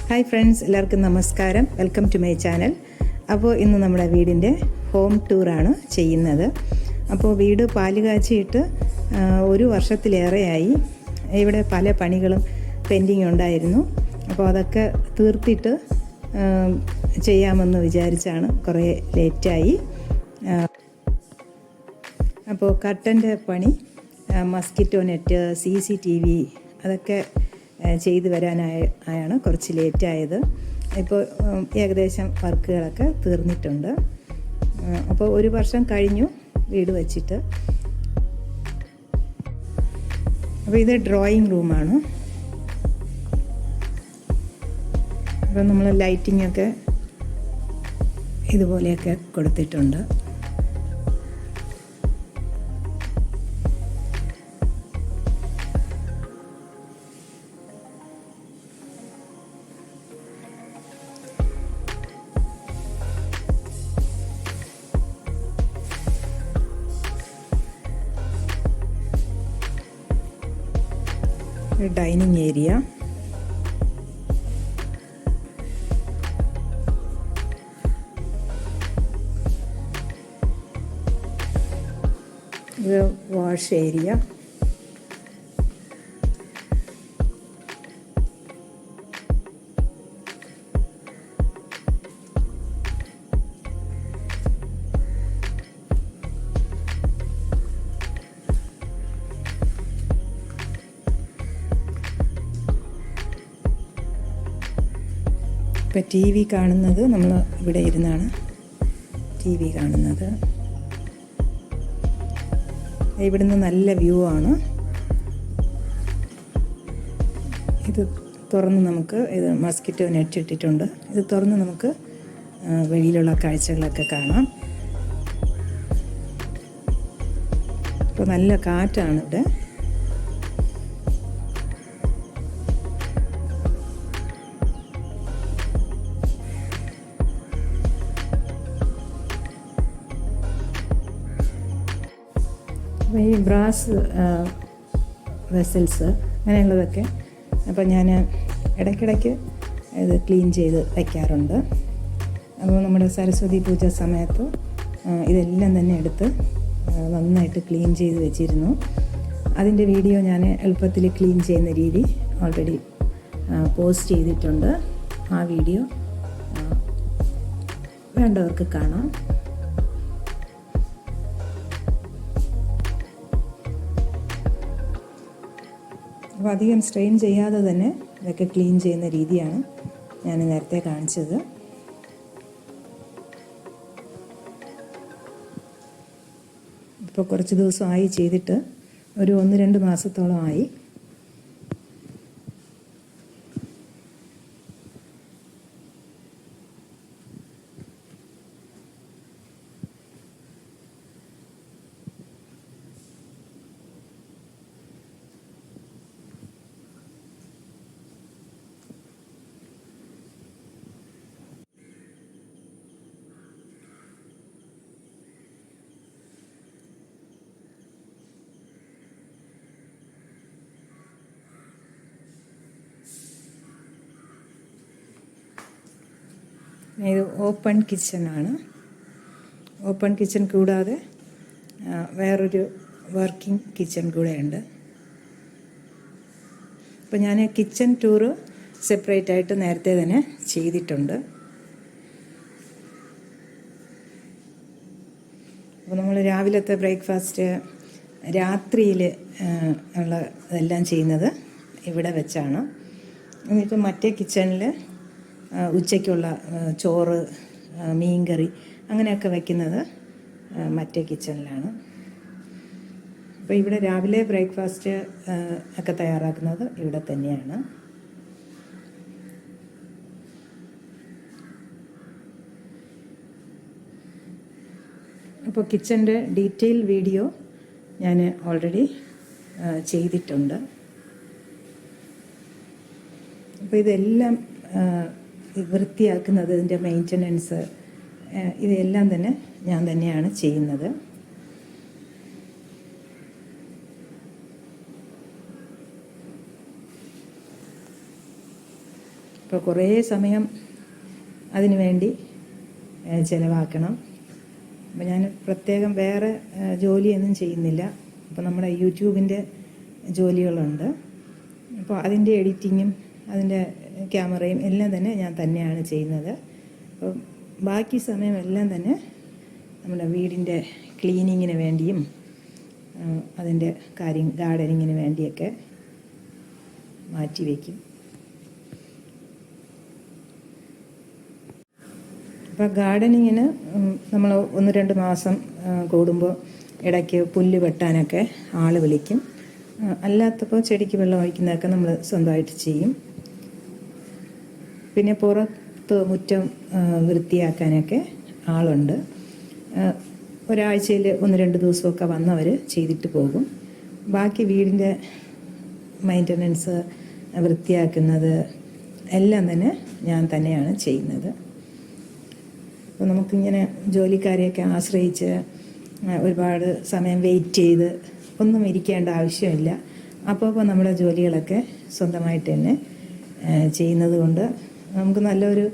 Hi friends, എല്ലാവർക്കും നമസ്കാരം. Welcome to my channel. അപ്പോൾ ഇന്ന് നമ്മുടെ വീടിൻ്റെ ഹോം ടൂറാണ് ചെയ്യുന്നത്. അപ്പോൾ വീട് പാല് കാച്ചിയിട്ട് 1 വർഷത്തിലേറെയായി. ഇവിടെ പല പണികളും പെൻഡിങ് ഉണ്ടായിരുന്നു. അപ്പോൾ അതൊക്കെ തീർത്തിട്ട് ചെയ്യാമെന്ന് വിചാരിച്ചാണ്. കുറേ ലേറ്റായി. അപ്പോൾ കർട്ടൻ്റെ പണി, മസ്കിറ്റോ നെറ്റ്, CCTV അതൊക്കെ ചെയ്തു വരാനായാണ് കുറച്ച് ലേറ്റായത്. ഇപ്പോൾ ഏകദേശം വർക്കുകളൊക്കെ തീർന്നിട്ടുണ്ട്. അപ്പോൾ 1 വർഷം കഴിഞ്ഞു വീട് വച്ചിട്ട്. അപ്പോൾ ഇത് ഡ്രോയിങ് റൂമാണ്. അപ്പോൾ നമ്മൾ ലൈറ്റിങ്ങൊക്കെ ഇതുപോലെയൊക്കെ കൊടുത്തിട്ടുണ്ട്. ഡൈനിങ് ഏരിയ, ഇത് വാഷ് ഏരിയ, ഇപ്പം TV കാണുന്നത് നമ്മൾ ഇവിടെ ഇരുന്നാണ് TV കാണുന്നത്. ഇവിടുന്ന് നല്ല വ്യൂ ആണ്. ഇത് തുറന്ന് നമുക്ക്, ഇത് മസ്കിറ്റോ നെറ്റ് ഇട്ടിട്ടുണ്ട്. ഇത് തുറന്ന് നമുക്ക് വെളിയിലുള്ള കാഴ്ചകളൊക്കെ കാണാം. ഇപ്പോൾ നല്ല കാറ്റാണ് ഇവിടെ. ഈ ബ്രാസ് വെസൽസ് അങ്ങനെയുള്ളതൊക്കെ അപ്പോൾ ഞാൻ ഇടയ്ക്കിടയ്ക്ക് ഇത് ക്ലീൻ ചെയ്ത് വയ്ക്കാറുണ്ട്. അപ്പോൾ നമ്മുടെ സരസ്വതി പൂജ സമയത്ത് ഇതെല്ലാം തന്നെ എടുത്ത് നന്നായിട്ട് ക്ലീൻ ചെയ്ത് വെച്ചിരുന്നു. അതിൻ്റെ വീഡിയോ ഞാൻ എളുപ്പത്തിൽ ക്ലീൻ ചെയ്യുന്ന രീതി ഓൾറെഡി പോസ്റ്റ് ചെയ്തിട്ടുണ്ട്. ആ വീഡിയോ വേണ്ടവർക്ക് കാണാം. അപ്പോൾ അധികം സ്ട്രെയിൻ ചെയ്യാതെ തന്നെ ഇതൊക്കെ ക്ലീൻ ചെയ്യുന്ന രീതിയാണ് ഞാൻ നേരത്തെ കാണിച്ചത്. ഇപ്പോൾ കുറച്ച് ദിവസമായി ചെയ്തിട്ട്, ഒരു 1-2 മാസത്തോളമായി. ഇത് ഓപ്പൺ കിച്ചണാണ്. ഓപ്പൺ കിച്ചൺ കൂടാതെ വേറൊരു വർക്കിംഗ് കിച്ചൺ കൂടെയുണ്ട്. അപ്പോൾ ഞാൻ കിച്ചൺ ടൂറ് സെപ്പറേറ്റ് ആയിട്ട് നേരത്തെ തന്നെ ചെയ്തിട്ടുണ്ട്. അപ്പോൾ നമ്മൾ രാവിലത്തെ ബ്രേക്ക്ഫാസ്റ്റ്, രാത്രിയിൽ ഉള്ള ഇതെല്ലാം ചെയ്യുന്നത് ഇവിടെ വെച്ചാണ്. എന്നിട്ട് മറ്റേ കിച്ചണിൽ ഉച്ചയ്ക്കുള്ള ചോറ്, മീൻകറി അങ്ങനെയൊക്കെ വയ്ക്കുന്നത് മറ്റേ കിച്ചണിലാണ്. അപ്പോൾ ഇവിടെ രാവിലെ ബ്രേക്ക്ഫാസ്റ്റ് ഒക്കെ തയ്യാറാക്കുന്നത് ഇവിടെ തന്നെയാണ്. അപ്പോൾ കിച്ചൻ്റെ ഡീറ്റെയിൽ വീഡിയോ ഞാൻ ഓൾറെഡി ചെയ്തിട്ടുണ്ട്. അപ്പോൾ ഇതെല്ലാം വൃത്തിയാക്കുന്നത്, ഇതിൻ്റെ മെയിൻ്റനൻസ്, ഇതെല്ലാം തന്നെ ഞാൻ തന്നെയാണ് ചെയ്യുന്നത്. അപ്പോൾ കുറേ സമയം അതിനു വേണ്ടി ചിലവാക്കണം. അപ്പോൾ ഞാൻ പ്രത്യേകം വേറെ ജോലിയൊന്നും ചെയ്യുന്നില്ല. അപ്പോൾ നമ്മുടെ യൂട്യൂബിൻ്റെ ജോലികളുണ്ട്. അപ്പോൾ അതിൻ്റെ എഡിറ്റിങ്ങും അതിൻ്റെ ക്യാമറയും എല്ലാം തന്നെ ഞാൻ തന്നെയാണ് ചെയ്യുന്നത്. അപ്പോൾ ബാക്കി സമയമെല്ലാം തന്നെ നമ്മുടെ വീടിൻ്റെ ക്ലീനിങ്ങിന് വേണ്ടിയും അതിൻ്റെ ഗാർഡനിങ്ങിന് വേണ്ടിയൊക്കെ മാറ്റി വയ്ക്കും. അപ്പോൾ ഗാർഡനിങ്ങിന് നമ്മൾ 1-2 മാസം കൂടുമ്പോൾ ഇടയ്ക്ക് പുല്ല് വെട്ടാനൊക്കെ ആൾ വിളിക്കും. അല്ലാത്തപ്പോൾ ചെടിക്ക് വെള്ളം ഒഴിക്കുന്നതൊക്കെ നമ്മൾ സ്വന്തമായിട്ട് ചെയ്യും. പിന്നെ പുറത്ത് മുറ്റം വൃത്തിയാക്കാനൊക്കെ ആളുണ്ട്. ഒരാഴ്ചയിൽ 1-2 ദിവസമൊക്കെ വന്നവർ ചെയ്തിട്ട് പോകും. ബാക്കി വീടിൻ്റെ മെയിൻ്റനൻസ്, വൃത്തിയാക്കുന്നത് എല്ലാം തന്നെ ഞാൻ തന്നെയാണ് ചെയ്യുന്നത്. അപ്പോൾ നമുക്കിങ്ങനെ ജോലിക്കാരെയൊക്കെ ആശ്രയിച്ച് ഒരുപാട് സമയം വെയിറ്റ് ചെയ്ത് ഒന്നും ഇരിക്കേണ്ട ആവശ്യമില്ല. അപ്പോൾ നമ്മുടെ ജോലികളൊക്കെ സ്വന്തമായിട്ട് തന്നെ ചെയ്യുന്നത് കൊണ്ട് നമുക്ക് നല്ലൊരു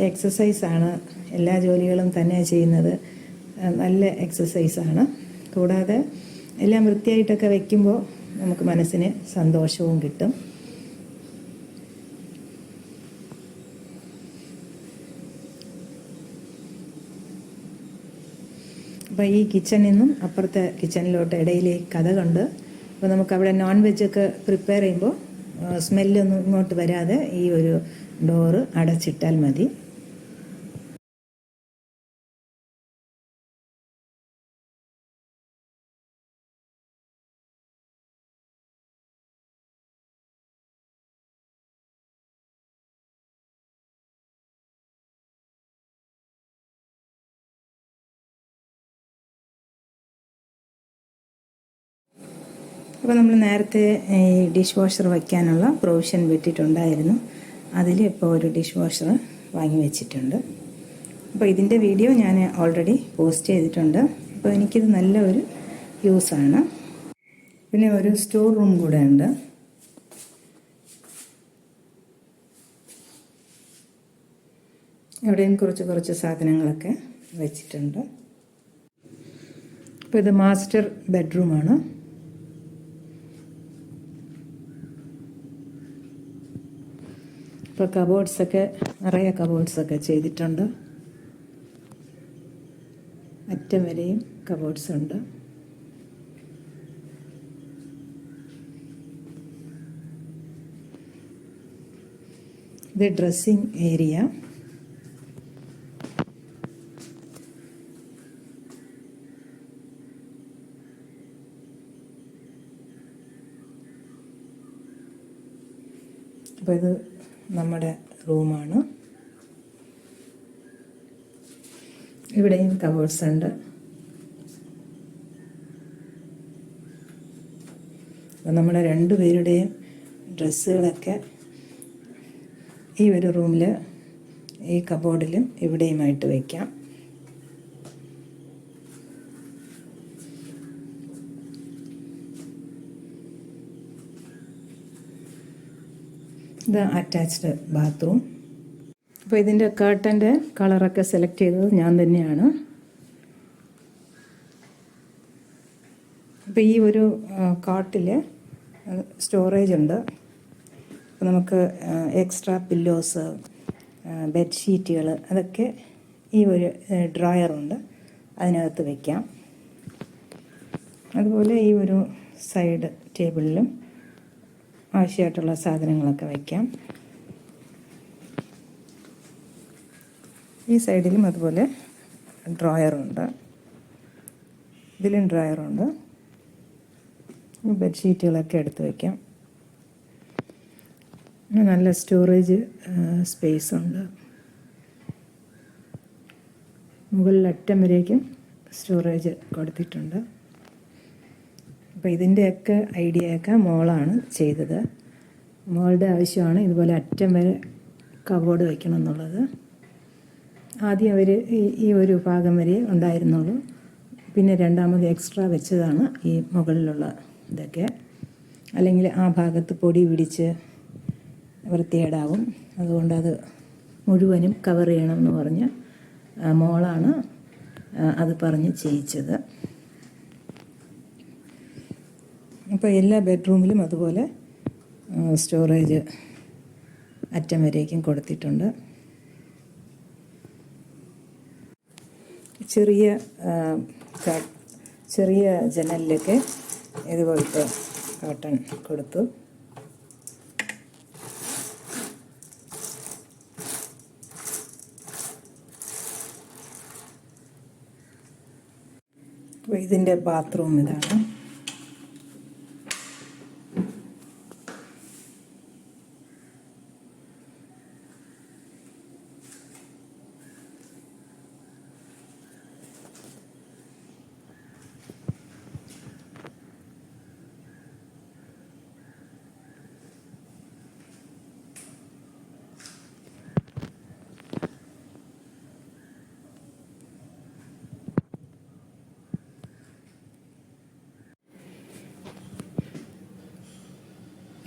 എക്സസൈസാണ്. എല്ലാ ജോലികളും തന്നെ ചെയ്യുന്നത് നല്ല എക്സസൈസാണ്. കൂടാതെ എല്ലാം വൃത്തിയായിട്ടൊക്കെ വയ്ക്കുമ്പോൾ നമുക്ക് മനസ്സിന് സന്തോഷവും കിട്ടും. അപ്പോൾ ഈ കിച്ചണിൽ നിന്നും അപ്പുറത്തെ കിച്ചണിലോട്ട് ഇടയിലെ കതകുണ്ട്. അപ്പോൾ നമുക്കവിടെ നോൺ വെജൊക്കെ പ്രിപ്പയർ ചെയ്യുമ്പോൾ സ്മെല്ലൊന്നും ഇങ്ങോട്ട് വരാതെ ഈ ഒരു ഡോറ് അടച്ചിട്ടാൽ മതി. അപ്പോൾ നമ്മൾ നേരത്തെ ഈ ഡിഷ് വാഷർ വയ്ക്കാനുള്ള പ്രൊവിഷൻ വിട്ടിട്ടുണ്ടായിരുന്നു. അതിൽ ഇപ്പോൾ ഒരു ഡിഷ് വാഷർ വാങ്ങി വെച്ചിട്ടുണ്ട്. അപ്പോൾ ഇതിൻ്റെ വീഡിയോ ഞാൻ ഓൾറെഡി പോസ്റ്റ് ചെയ്തിട്ടുണ്ട്. അപ്പോൾ എനിക്കിത് നല്ല ഒരു യൂസാണ്. പിന്നെ ഒരു സ്റ്റോർ റൂം കൂടെ ഉണ്ട്. എവിടെയും കുറച്ച് സാധനങ്ങളൊക്കെ വെച്ചിട്ടുണ്ട്. അപ്പോൾ ഇത് മാസ്റ്റർ ബെഡ്റൂമാണ്. ഇപ്പോൾ കബോർഡ്സൊക്കെ നിറയെ കബോർഡ്സൊക്കെ ചെയ്തിട്ടുണ്ട്. അറ്റം വരെയും കബോർഡ്സ് ഉണ്ട്. ഇത് ഡ്രസ്സിങ് ഏരിയ. അപ്പോൾ ഇത് നമ്മുടെ റൂമാണ്. ഇവിടെയും കബോർഡ്സ് ഉണ്ട്. അപ്പോൾ നമ്മുടെ 2 പേരുടെയും ഡ്രസ്സുകളൊക്കെ ഈ ഒരു റൂമിൽ ഈ കബോർഡിലും ഇവിടെയുമായിട്ട് വയ്ക്കാം. ഇത് അറ്റാച്ച്ഡ് ബാത്റൂം. അപ്പോൾ ഇതിൻ്റെ കേർട്ടൻ്റെ കളറൊക്കെ സെലക്ട് ചെയ്തത് ഞാൻ തന്നെയാണ്. അപ്പോൾ ഈ ഒരു കാട്ടിൽ സ്റ്റോറേജ് ഉണ്ട്. അപ്പോൾ നമുക്ക് എക്സ്ട്രാ പില്ലോസ്, ബെഡ്ഷീറ്റുകൾ അതൊക്കെ ഈ ഒരു ഡ്രോയറുണ്ട്, അതിനകത്ത് വയ്ക്കാം. അതുപോലെ ഈ ഒരു സൈഡ് ടേബിളിലും ആവശ്യമായിട്ടുള്ള സാധനങ്ങളൊക്കെ വയ്ക്കാം. ഈ സൈഡിലും അതുപോലെ ഡ്രോയറുണ്ട്, ഇതിലും ഡ്രോയറുണ്ട്. ബെഡ്ഷീറ്റുകളൊക്കെ എടുത്ത് വയ്ക്കാം. നല്ല സ്റ്റോറേജ് സ്പേസ് ഉണ്ട്. മുകളിൽ അറ്റം വരേക്കും സ്റ്റോറേജ് കൊടുത്തിട്ടുണ്ട്. അപ്പോൾ ഇതിൻ്റെയൊക്കെ ഐഡിയയൊക്കെ മോളാണ് ചെയ്തത്. മോളുടെ ആവശ്യമാണ് ഇതുപോലെ അറ്റം വരെ കബോർഡ് വയ്ക്കണം എന്നുള്ളത്. ആദ്യം അവർ ഈ ഒരു ഭാഗം വരെ ഉണ്ടായിരുന്നുള്ളൂ. പിന്നെ രണ്ടാമത് എക്സ്ട്രാ വെച്ചതാണ് ഈ മുകളിലുള്ള ഇതൊക്കെ. അല്ലെങ്കിൽ ആ ഭാഗത്ത് പൊടി പിടിച്ച് വൃത്തികേടാവും. അതുകൊണ്ടത് മുഴുവനും കവർ ചെയ്യണമെന്ന് പറഞ്ഞ് മോളാണ് അത് പറഞ്ഞ് ചെയ്യിച്ചത്. അപ്പോൾ എല്ലാ ബെഡ്റൂമിലും അതുപോലെ സ്റ്റോറേജ് അറ്റം വരേക്കും കൊടുത്തിട്ടുണ്ട്. ചെറിയ ജനലിലൊക്കെ ഇതുപോലത്തെ കർട്ടൻ കൊടുത്തു. അപ്പോൾ ഇതിൻ്റെ ബാത്റൂം ഇതാണ്.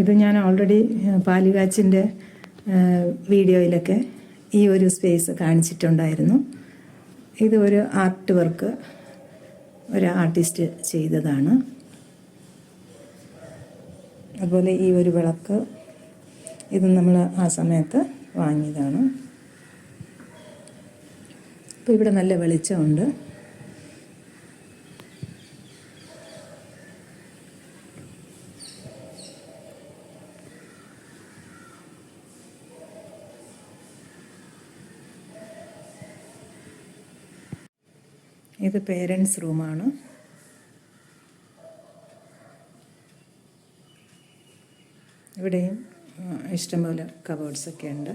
ഇത് ഞാൻ ഓൾറെഡി പാലുകാച്ചിൻ്റെ വീഡിയോയിലൊക്കെ ഈ ഒരു സ്പേസ് കാണിച്ചിട്ടുണ്ടായിരുന്നു. ഇത് ഒരു ആർട്ട് വർക്ക് ഒരു ആർട്ടിസ്റ്റ് ചെയ്തതാണ്. അതുപോലെ ഈ ഒരു വിളക്ക് ഇത് നമ്മൾ ആ സമയത്ത് വാങ്ങിയതാണ്. അപ്പോൾ ഇവിടെ നല്ല വെളിച്ചമുണ്ട്. ഇത് പേരൻസ് റൂമാണ്. ഇവിടെയും ഇഷ്ടംപോലെ കബോർഡ്സൊക്കെ ഉണ്ട്.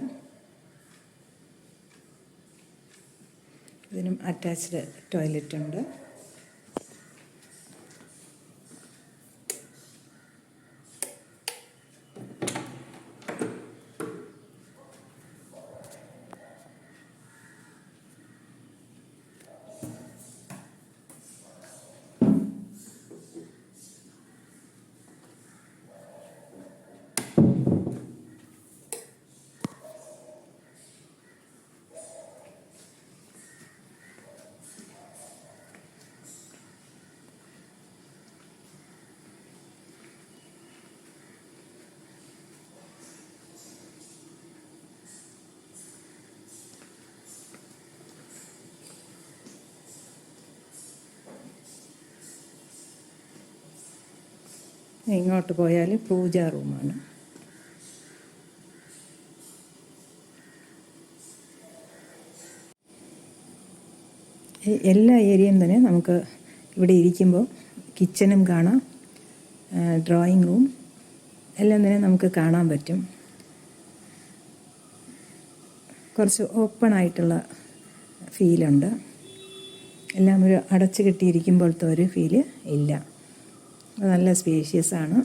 ഇതിനും അറ്റാച്ച്ഡ് ടോയ്ലറ്റ് ഉണ്ട്. ഇങ്ങോട്ട് പോയാൽ പൂജാ റൂമാണ്. എല്ലാ ഏരിയയും തന്നെ നമുക്ക് ഇവിടെ ഇരിക്കുമ്പോൾ കിച്ചണും കാണാം, ഡ്രോയിങ് റൂം എല്ലാം തന്നെ നമുക്ക് കാണാൻ പറ്റും. കുറച്ച് ഓപ്പണായിട്ടുള്ള ഫീലുണ്ട്. എല്ലാം ഒരു അടച്ചു കെട്ടിയിരിക്കുമ്പോഴത്തെ ഒരു ഫീല് ഇല്ല. നല്ല സ്പേഷ്യസ് ആണ്.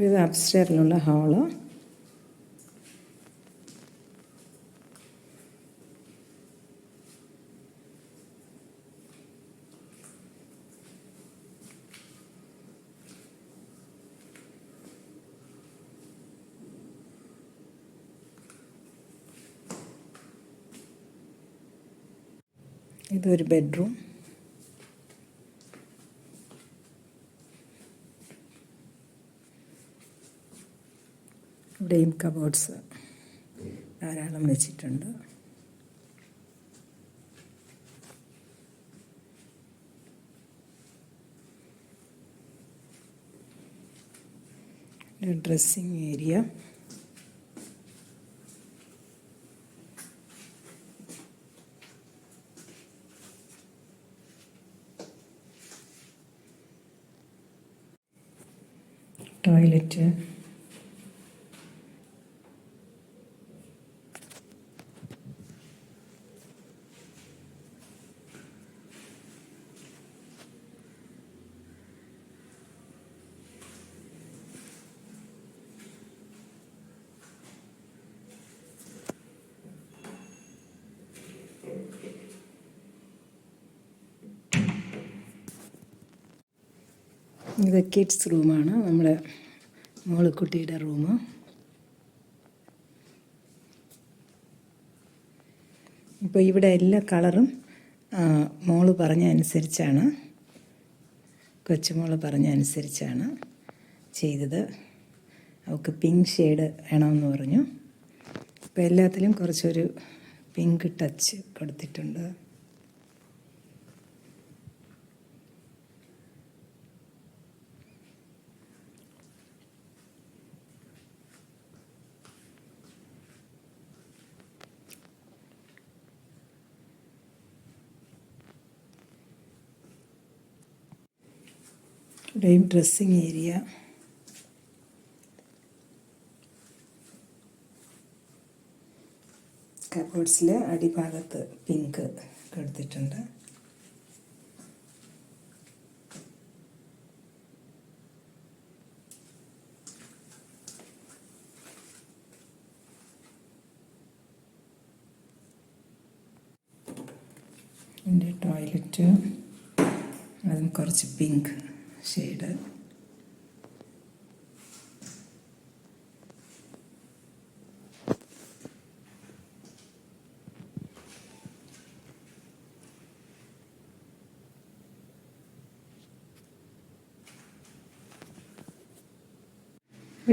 ഇത് അപ്സ്റ്റെയറിലുള്ള ഹാള്. ഇതൊരു ബെഡ്റൂം. ഇവിടെയും കബോർഡ്സ് ധാരാളം വെച്ചിട്ടുണ്ട്. Dressing area. ടോയ്ലറ്റ്. ഇത് കിഡ്സ് റൂമാണ്, നമ്മുടെ മോളിക്കുട്ടിയുടെ റൂം. ഇപ്പോൾ ഇവിടെ എല്ലാ കളറും മോള് പറഞ്ഞ അനുസരിച്ചാണ്, കൊച്ചുമോള് പറഞ്ഞ അനുസരിച്ചാണ് ചെയ്തത്. അവൾക്ക് പിങ്ക് ഷെയ്ഡ് വേണമെന്ന് പറഞ്ഞു. അപ്പോൾ എല്ലാത്തിലും കുറച്ചൊരു പിങ്ക് ടച്ച് കൊടുത്തിട്ടുണ്ട്. ഇവിടെയും ഡ്രസ്സിങ് ഏരിയ. കബോർഡ്സിൽ അടിഭാഗത്ത് പിങ്ക് കൊടുത്തിട്ടുണ്ട്. എൻ്റെ ടോയ്ലറ്റ്, അതും കുറച്ച് പിങ്ക് ഷെയ്ഡ്.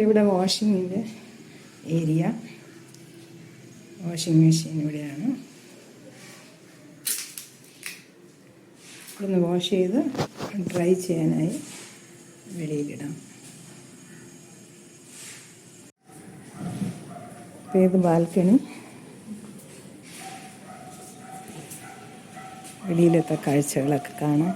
ഇവിടെ വാഷിങ്ങിൻ്റെ ഏരിയ. വാഷിംഗ് മെഷീൻ ഇവിടെയാണ്. ഇവിടുന്ന് വാഷ് ചെയ്ത് ഡ്രൈ ചെയ്യാനായി വെളിയിലിടാം. അപ്പോൾ ഇത് ബാൽക്കണി. വെളിയിലത്തെ കാഴ്ചകളൊക്കെ കാണാം.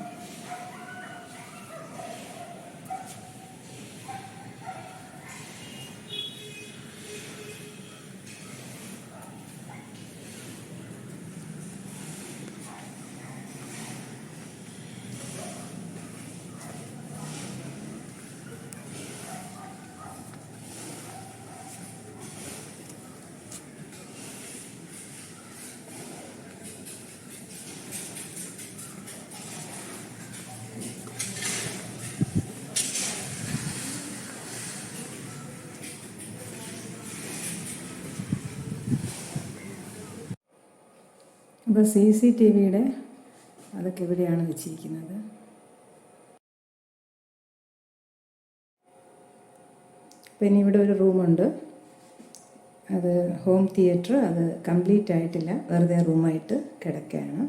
അപ്പോൾ CCTVയുടെ അതൊക്കെ ഇവിടെയാണ് വെച്ചിരിക്കുന്നത്. പിന്നെ ഇവിടെ ഒരു റൂമുണ്ട്, അത് ഹോം തിയേറ്റർ. അത് കംപ്ലീറ്റ് ആയിട്ടില്ല, വെറുതെ റൂമായിട്ട് കിടക്കുകയാണ്.